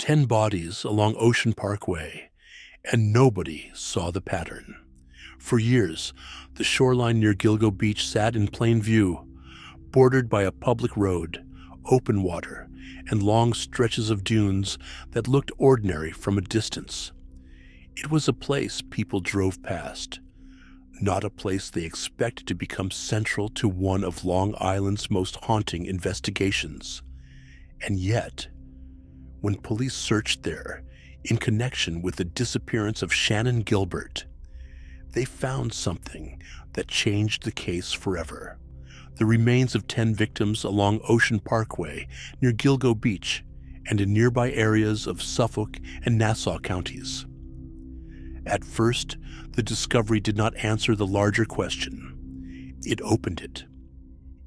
10 bodies along Ocean Parkway, and nobody saw the pattern. For years, the shoreline near Gilgo Beach sat in plain view, bordered by a public road, open water, and long stretches of dunes that looked ordinary from a distance. It was a place people drove past, not a place they expected to become central to one of Long Island's most haunting investigations. And yet, when police searched there in connection with the disappearance of Shannon Gilbert, they found something that changed the case forever. The remains of 10 victims along Ocean Parkway near Gilgo Beach and in nearby areas of Suffolk and Nassau counties. At first, the discovery did not answer the larger question. It opened it.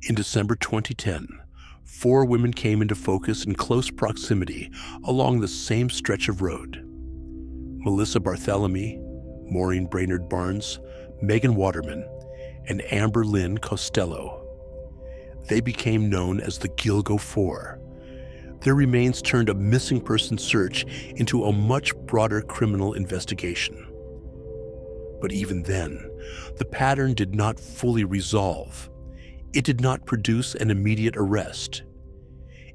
In December 2010, 4 women came into focus in close proximity along the same stretch of road. Melissa Barthélemy, Maureen Brainerd Barnes, Megan Waterman, and Amber Lynn Costello. They became known as the Gilgo Four. Their remains turned a missing person search into a much broader criminal investigation. But even then, the pattern did not fully resolve. It did not produce an immediate arrest.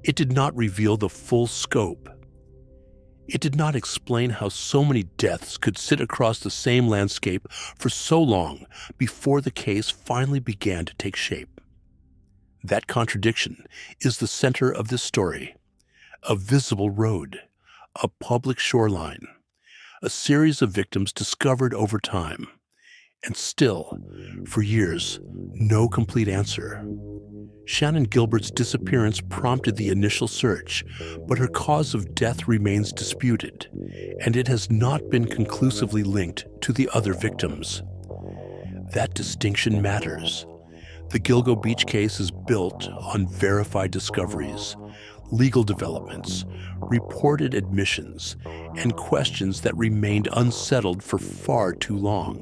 It did not reveal the full scope. It did not explain how so many deaths could sit across the same landscape for so long before the case finally began to take shape. That contradiction is the center of this story. A visible road, a public shoreline, a series of victims discovered over time, and still, for years, no complete answer. Shannon Gilbert's disappearance prompted the initial search, but her cause of death remains disputed, and it has not been conclusively linked to the other victims. That distinction matters. The Gilgo Beach case is built on verified discoveries, legal developments, reported admissions, and questions that remained unsettled for far too long.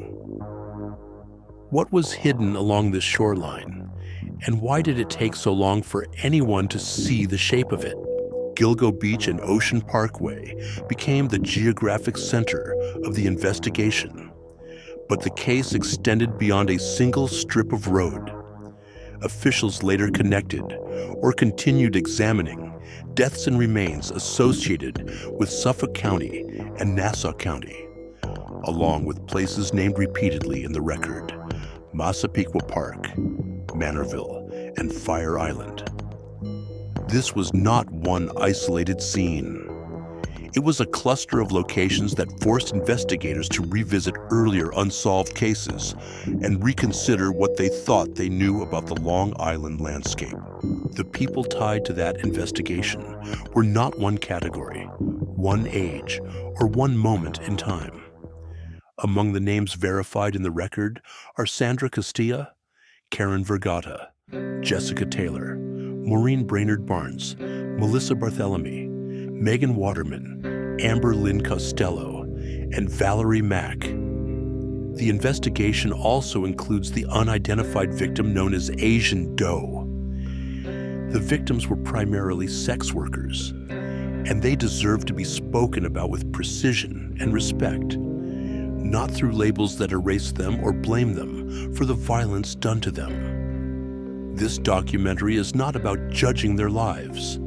What was hidden along this shoreline, and why did it take so long for anyone to see the shape of it? Gilgo Beach and Ocean Parkway became the geographic center of the investigation, but the case extended beyond a single strip of road. Officials later connected or continued examining deaths and remains associated with Suffolk County and Nassau County, along with places named repeatedly in the record: Massapequa Park, Manorville, and Fire Island. This was not one isolated scene. It was a cluster of locations that forced investigators to revisit earlier unsolved cases and reconsider what they thought they knew about the Long Island landscape. The people tied to that investigation were not one category, one age, or one moment in time. Among the names verified in the record are Sandra Castilla, Karen Vergata, Jessica Taylor, Maureen Brainerd Barnes, Melissa Barthélemy, Megan Waterman, Amber Lynn Costello, and Valerie Mack. The investigation also includes the unidentified victim known as Asian Doe. The victims were primarily sex workers, and they deserve to be spoken about with precision and respect, not through labels that erase them or blame them for the violence done to them. This documentary is not about judging their lives.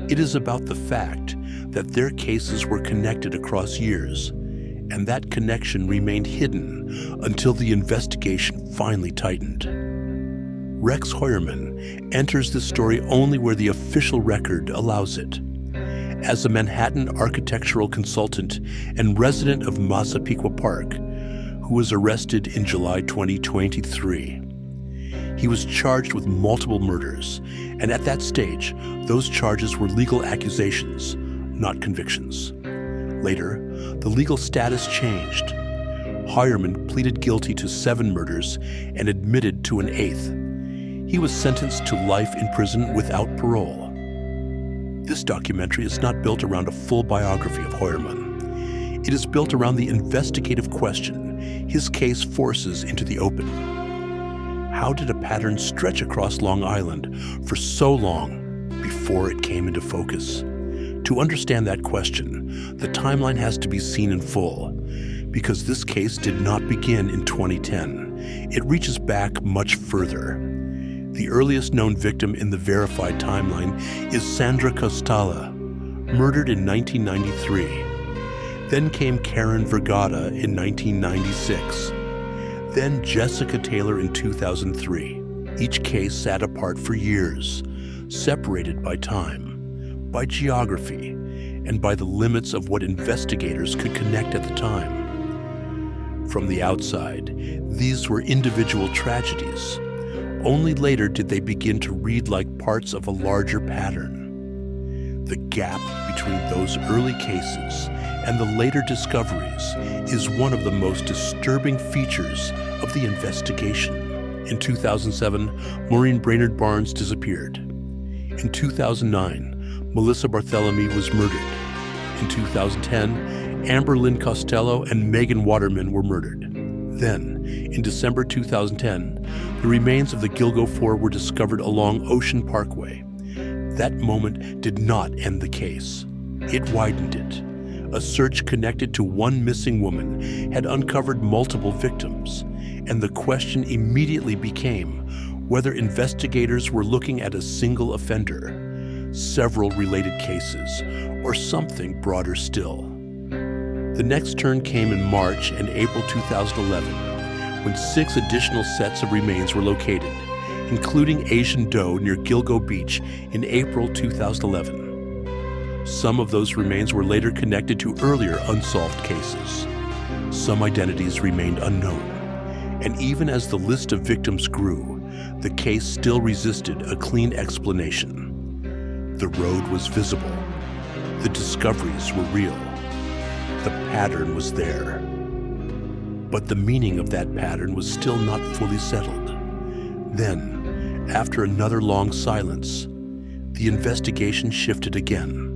It is about the fact that their cases were connected across years, and that connection remained hidden until the investigation finally tightened. Rex Heuermann enters this story only where the official record allows it. As a Manhattan architectural consultant and resident of Massapequa Park, who was arrested in July 2023. He was charged with multiple murders, and at that stage, those charges were legal accusations, not convictions. Later, the legal status changed. Heuermann pleaded guilty to 7 murders and admitted to an 8th. He was sentenced to life in prison without parole. This documentary is not built around a full biography of Heuermann. It is built around the investigative question his case forces into the open. How did a pattern stretch across Long Island for so long before it came into focus? To understand that question, the timeline has to be seen in full, because this case did not begin in 2010. It reaches back much further. The earliest known victim in the verified timeline is Sandra Costala, murdered in 1993. Then came Karen Vergata in 1996. Then Jessica Taylor in 2003. Each case sat apart for years, separated by time, by geography, and by the limits of what investigators could connect at the time. From the outside, these were individual tragedies. Only later did they begin to read like parts of a larger pattern. The gap between those early cases and the later discoveries is one of the most disturbing features of the investigation. In 2007, Maureen Brainerd Barnes disappeared. In 2009, Melissa Barthelemy was murdered. In 2010, Amber Lynn Costello and Megan Waterman were murdered. Then, in December 2010, the remains of the Gilgo Four were discovered along Ocean Parkway. That moment did not end the case. It widened it. A search connected to one missing woman had uncovered multiple victims, and the question immediately became whether investigators were looking at a single offender, several related cases, or something broader still. The next turn came in March and April 2011, when 6 additional sets of remains were located, including Asian doe near Gilgo Beach in April 2011. Some of those remains were later connected to earlier unsolved cases. Some identities remained unknown, and even as the list of victims grew, the case still resisted a clean explanation. The road was visible. The discoveries were real. The pattern was there. But the meaning of that pattern was still not fully settled. Then, after another long silence, the investigation shifted again.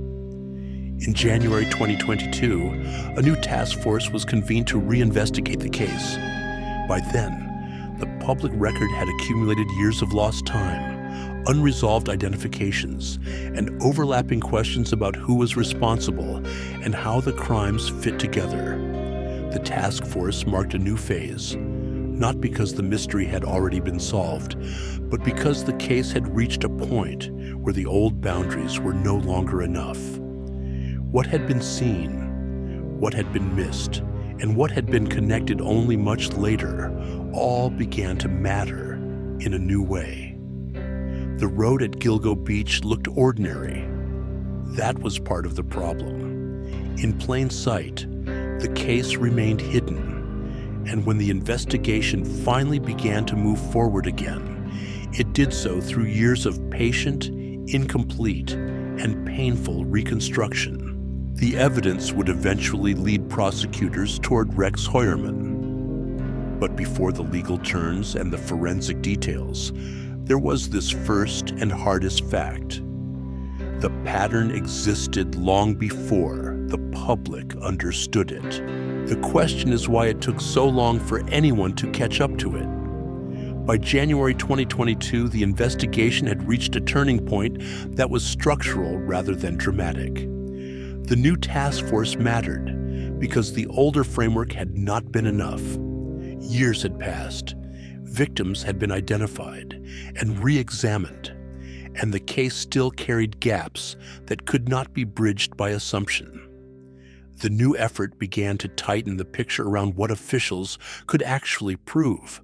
In January 2022, a new task force was convened to reinvestigate the case. By then, the public record had accumulated years of lost time, unresolved identifications, and overlapping questions about who was responsible and how the crimes fit together. The task force marked a new phase, not because the mystery had already been solved, but because the case had reached a point where the old boundaries were no longer enough. What had been seen, what had been missed, and what had been connected only much later all began to matter in a new way. The road at Gilgo Beach looked ordinary. That was part of the problem. In plain sight, the case remained hidden, and when the investigation finally began to move forward again, it did so through years of patient, incomplete, and painful reconstruction. The evidence would eventually lead prosecutors toward Rex Heuermann. But before the legal turns and the forensic details, there was this first and hardest fact. The pattern existed long before the public understood it. The question is why it took so long for anyone to catch up to it. By January 2022, the investigation had reached a turning point that was structural rather than dramatic. The new task force mattered because the older framework had not been enough. Years had passed, victims had been identified and re-examined, and the case still carried gaps that could not be bridged by assumption. The new effort began to tighten the picture around what officials could actually prove.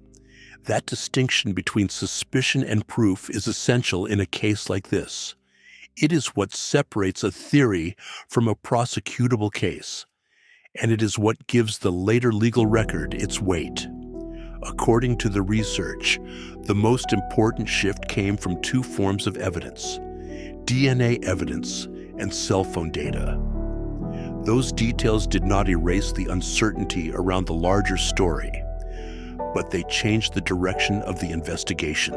That distinction between suspicion and proof is essential in a case like this. It is what separates a theory from a prosecutable case, and it is what gives the later legal record its weight. According to the research, the most important shift came from 2 forms of evidence: DNA evidence and cell phone data. Those details did not erase the uncertainty around the larger story, but they changed the direction of the investigation.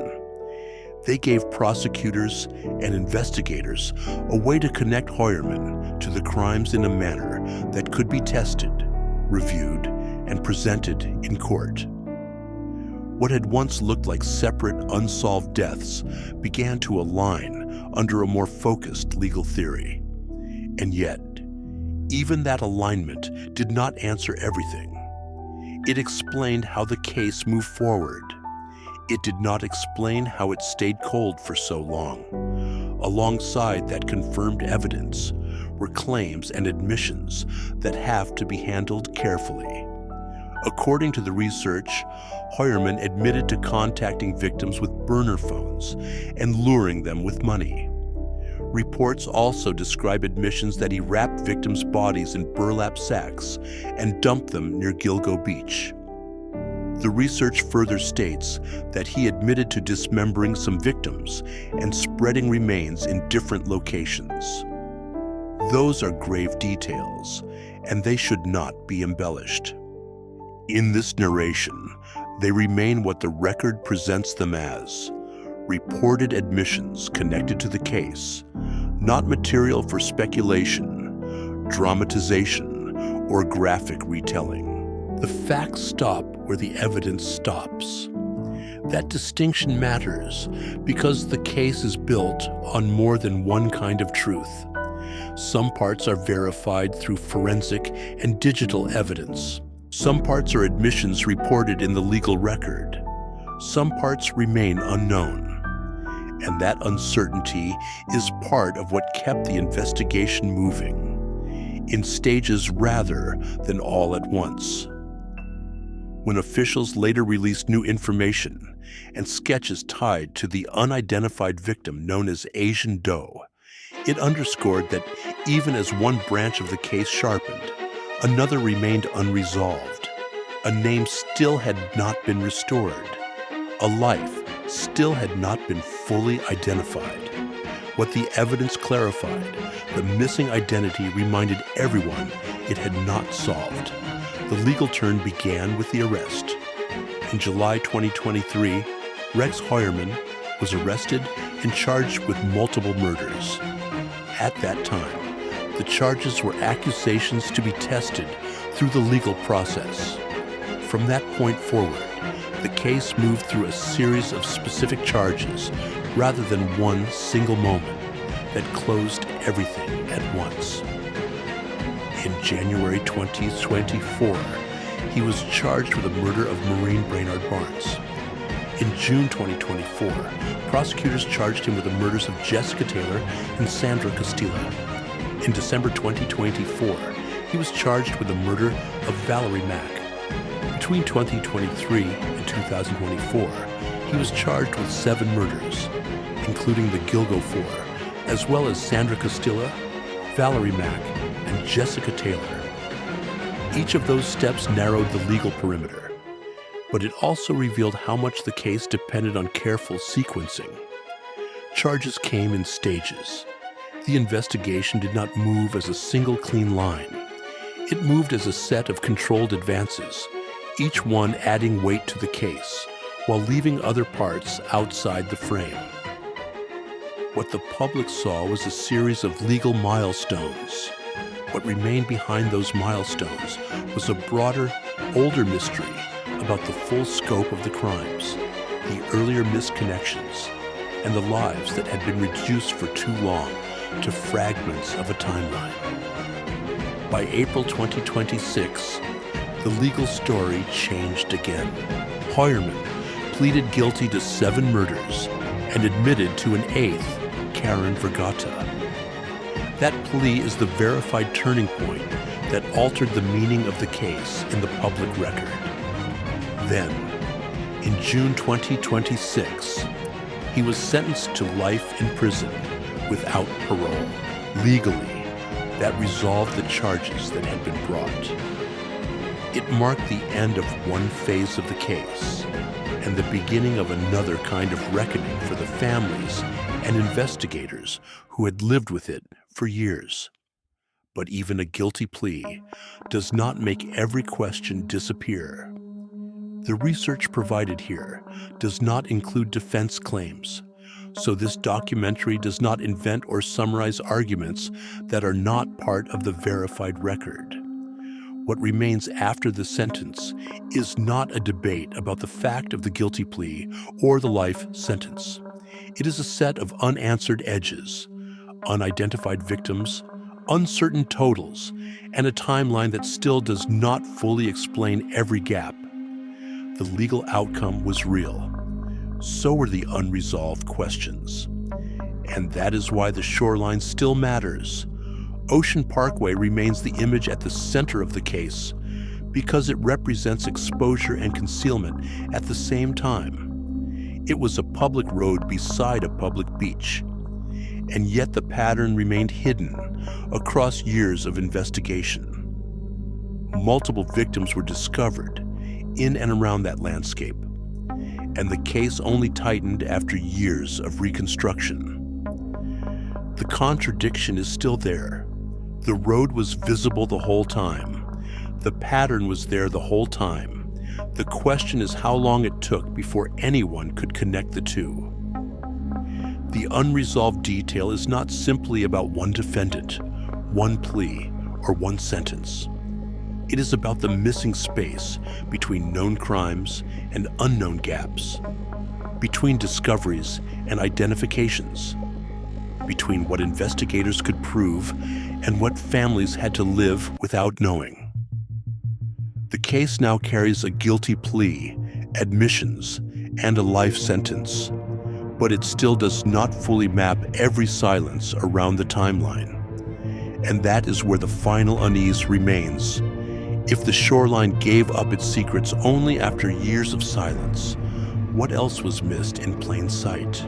They gave prosecutors and investigators a way to connect Heuermann to the crimes in a manner that could be tested, reviewed, and presented in court. What had once looked like separate, unsolved deaths began to align under a more focused legal theory. And yet, even that alignment did not answer everything. It explained how the case moved forward. It did not explain how it stayed cold for so long. Alongside that confirmed evidence were claims and admissions that have to be handled carefully. According to the research, Heuermann admitted to contacting victims with burner phones and luring them with money. Reports also describe admissions that he wrapped victims' bodies in burlap sacks and dumped them near Gilgo Beach. The research further states that he admitted to dismembering some victims and spreading remains in different locations. Those are grave details, and they should not be embellished. In this narration, they remain what the record presents them as: reported admissions connected to the case, not material for speculation, dramatization, or graphic retelling. The facts stop where the evidence stops. That distinction matters because the case is built on more than one kind of truth. Some parts are verified through forensic and digital evidence. Some parts are admissions reported in the legal record. Some parts remain unknown. And that uncertainty is part of what kept the investigation moving, in stages rather than all at once. When officials later released new information and sketches tied to the unidentified victim known as Asian Doe, it underscored that even as one branch of the case sharpened, another remained unresolved. A name still had not been restored. A life still had not been fully identified. What the evidence clarified, the missing identity reminded everyone it had not solved. The legal turn began with the arrest. In July 2023, Rex Heuermann was arrested and charged with multiple murders. At that time, the charges were accusations to be tested through the legal process. From that point forward, the case moved through a series of specific charges rather than one single moment that closed everything at once. In January 2024, he was charged with the murder of Maureen Brainard Barnes. In June 2024, prosecutors charged him with the murders of Jessica Taylor and Sandra Castilla. In December 2024, he was charged with the murder of Valerie Mack. Between 2023 and 2024, he was charged with 7 murders, including the Gilgo Four, as well as Sandra Castilla, Valerie Mack, and Jessica Taylor. Each of those steps narrowed the legal perimeter, but it also revealed how much the case depended on careful sequencing. Charges came in stages. The investigation did not move as a single clean line. It moved as a set of controlled advances, each one adding weight to the case, while leaving other parts outside the frame. What the public saw was a series of legal milestones. What remained behind those milestones was a broader, older mystery about the full scope of the crimes, the earlier misconnections, and the lives that had been reduced for too long to fragments of a timeline. By April 2026, the legal story changed again. Heuermann pleaded guilty to 7 murders and admitted to an 8th, Karen Vergata. That plea is the verified turning point that altered the meaning of the case in the public record. Then, in June 2026, he was sentenced to life in prison without parole. Legally, that resolved the charges that had been brought. It marked the end of one phase of the case and the beginning of another kind of reckoning for the families and investigators who had lived with it for years. But even a guilty plea does not make every question disappear. The research provided here does not include defense claims, so this documentary does not invent or summarize arguments that are not part of the verified record. What remains after the sentence is not a debate about the fact of the guilty plea or the life sentence. It is a set of unanswered edges, unidentified victims, uncertain totals, and a timeline that still does not fully explain every gap. The legal outcome was real. So were the unresolved questions. And that is why the shoreline still matters. Ocean Parkway remains the image at the center of the case because it represents exposure and concealment at the same time. It was a public road beside a public beach, and yet the pattern remained hidden across years of investigation. Multiple victims were discovered in and around that landscape, and the case only tightened after years of reconstruction. The contradiction is still there. The road was visible the whole time. The pattern was there the whole time. The question is how long it took before anyone could connect the two. The unresolved detail is not simply about one defendant, one plea, or one sentence. It is about the missing space between known crimes and unknown gaps, between discoveries and identifications, between what investigators could prove and what families had to live without knowing. The case now carries a guilty plea, admissions, and a life sentence, but it still does not fully map every silence around the timeline. And that is where the final unease remains. If the shoreline gave up its secrets only after years of silence, what else was missed in plain sight?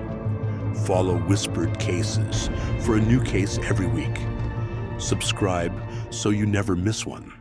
Follow Whispered Cases for a new case every week. Subscribe so you never miss one.